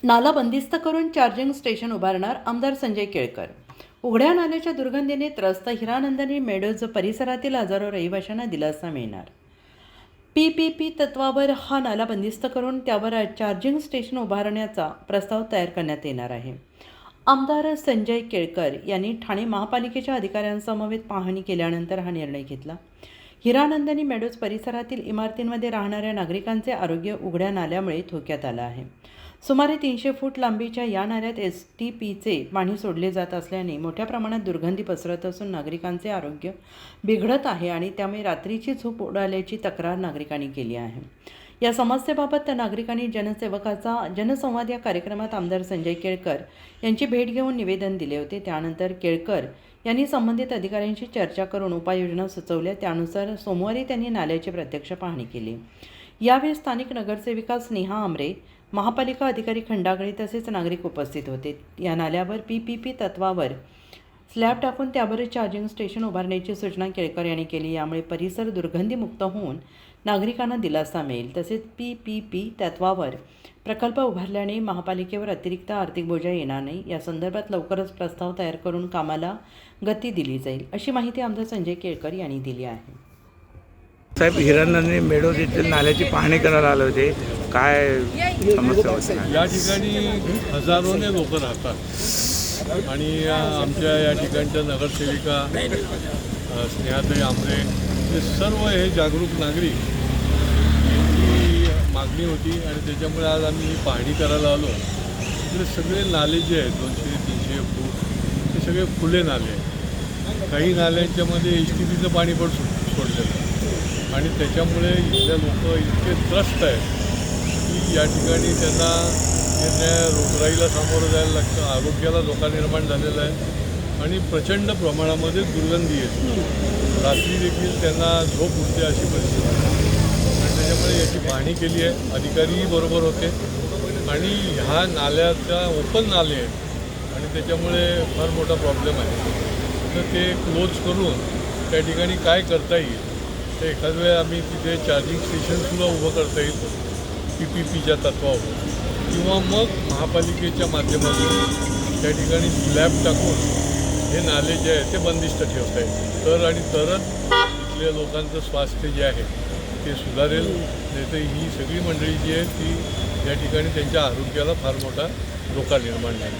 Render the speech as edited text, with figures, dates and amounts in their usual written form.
नाला बंदिस्त करून चार्जिंग स्टेशन उभारणार आमदार संजय केळकर। उघड्या नाल्याच्या दुर्गंधीने त्रस्त हिरानंदिनी मेडोज परिसरातील हजारो रहिवाशांना दिलासा मिळणार। पीपीपी तत्वावर हा नाला बंदिस्त करून त्यावर चार्जिंग स्टेशन उभारण्याचा प्रस्ताव तयार करण्यात येणार आहे। आमदार संजय केळकर यांनी ठाणे महापालिकेच्या अधिकाऱ्यांसमवेत पाहणी केल्यानंतर हा निर्णय घेतला। हिरानंदिनी मेडोज परिसरातील इमारतींमध्ये राहणाऱ्या नागरिकांचे आरोग्य उघड्या नाल्यामुळे धोक्यात आलं आहे। सुमारे 300 फूट लांबीच्या या नाल्यात एसटीपीचे पाणी सोडले जात असल्याने मोठ्या प्रमाणात दुर्गंधी पसरत असून नागरिकांचे आरोग्य बिघडत आहे आणि त्यामुळे रात्रीची झोप उडाल्याची तक्रार नागरिकांनी केली आहे। या समस्येबाबत नागरिकांनी जनसेवकाचा जनसंवाद या कार्यक्रमात आमदार संजय केळकर यांची भेट घेऊन निवेदन दिले होते। त्यानंतर केळकर यांनी संबंधित अधिकाऱ्यांशी चर्चा करून उपाययोजना सुचवल्या। त्यानुसार सोमवारी त्यांनी नाल्याची प्रत्यक्ष पाहणी केली। यावेळी स्थानिक नगरसेविका स्नेहा आमरे, महापालिका अधिकारी खंडागळे तसेच नागरिक उपस्थित होते। या नाल्यावर पीपीपी तत्वावर स्लॅब टाकून त्यावर चार्जिंग स्टेशन उभारण्याची सूचना केळकर यांनी केली। यामुळे परिसर दुर्गंधीमुक्त होऊन नागरिकांना दिलासा मिळेल। तसेच पीपीपी तत्वावर प्रकल्प उभारल्याने महापालिकेवर अतिरिक्त आर्थिक बोजा येणार नाही। या संदर्भात लवकरच प्रस्ताव तयार करून कामाला गती दिली जाईल, अशी माहिती आमदार संजय केळकर यांनी दिली आहे। साहेब, हिरानंदिनी मेडोज येथील नाल्याची पाहणी करायला आले होते, काय समस्या होती? या ठिकाणी हजारोने लोक राहतात आणि आमच्या या ठिकाणच्या नगरसेविका स्नेहाताई आमरे हे सर्व हे जागरूक नागरिक यांची मागणी होती आणि त्याच्यामुळे आज आम्ही ही पाहणी करायला आलो। इकडे सगळे नाले जे आहेत 200-300 फूट ते सगळे खुले नाले आहेत। काही नाल्यांच्यामध्ये एसटीपीचं पाणी पण सोडलेलं आणि त्याच्यामुळे इथल्या लोक इतके त्रस्त आहेत की या ठिकाणी त्यांना रोगराईला सामोरं जायला लागतं, आरोग्याला धोका निर्माण झालेला आहे आणि प्रचंड प्रमाणामध्ये दुर्गंधी येते। रात्री देखील त्यांना झोप उठते अशी परिस्थिती आणि त्याच्यामुळे याची पाहणी केली आहे। अधिकारीही बरोबर होते आणि ह्या नाल्याचा ओपन नाले आहेत आणि त्याच्यामुळे फार मोठा प्रॉब्लेम आहे। तर ते क्लोज करून त्या ठिकाणी काय करता येईल तर एखाद वेळ आम्ही तिथे चार्जिंग स्टेशनसुद्धा उभं करता येईल पीपीपीच्या तत्वावर किंवा मग महापालिकेच्या माध्यमातून त्या ठिकाणी स्लॅब टाकून हे नाले जे आहेत ते बंदिस्त ठेवता येईल तरच इथल्या लोकांचं स्वास्थ्य जे आहे ते सुधारेल। नाहीतर ही सगळी मंडळी जी आहे ती या ठिकाणी त्यांच्या आरोग्याला फार मोठा धोका निर्माण झाला।